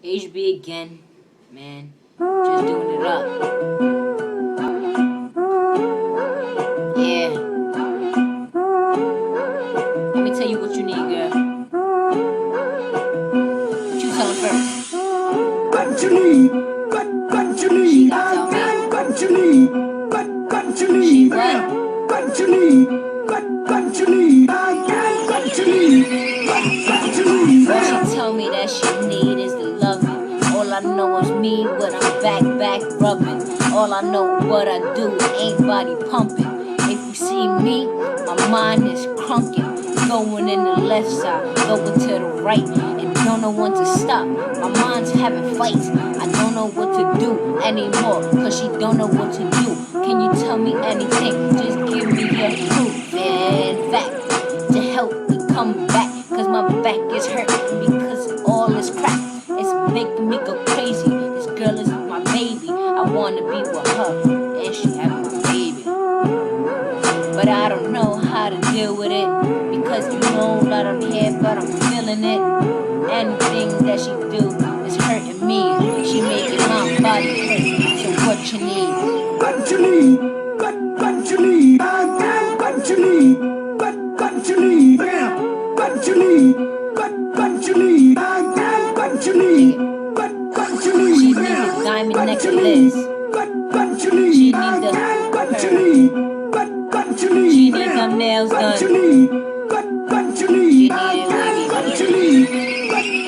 HB again, man. Just doing it up. Yeah. Let me tell you what you need, girl. What you tell her first? What you need? What you need? She got to tell me. What you need? What you need? She what? What you need? What you need? What you need? What you need? All she tell me that she need is the loving. All I know is me when I'm back rubbing. All I know what I do ain't body pumping. If you see me, my mind is crunking. Going in the left side, going to the right, and don't know when to stop. My mind's having fights. I don't know what to do anymore, cause she don't know what to do. Can you tell me anything? Just give me your proof. In fact, to help me come back, cause my back is hurting because all is crap. It's making me go crazy. This girl is my baby. I wanna be with her, and she having my baby. But I don't know how to deal with it, because you know that I'm here, but I'm feeling it. Anything that she do is hurting me. She making my body hurt. So what you need? What you need? What you need? What you need? What you need? What you need? What you need? What you need? What you need? She need a diamond necklace. What you need? She need the What you need? What you need? She need them nails What you done. need? What you need? She need it wavy. What you need?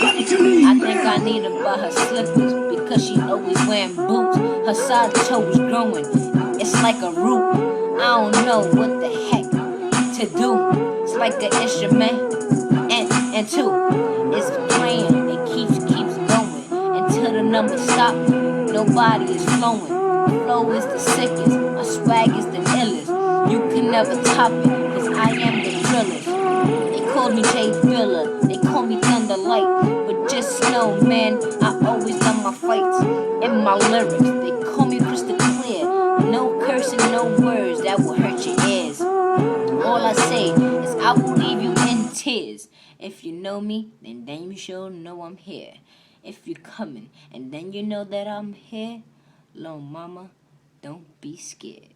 What you need? I think I need her by her slippers, because she always wearing boots. Her side toe is growing. It's like a root. I don't know what the heck to do. It's like an instrument. And two, it's playing. It keeps going until the numbers stop. Nobody is flowing. Flow is the sickest. My swag is the illest. You can never top it, cause I am the drillest. They call me Jay Thriller. They call me Thunderlight. But just know, man, I always love my fights and my lyrics. They call me crystal clear. No cursing, no words that will hurt your ears. All I say is I will leave you in tears. If you know me, then you sure know I'm here. If you're coming, and then you know that I'm here. Lil' mama, don't be scared.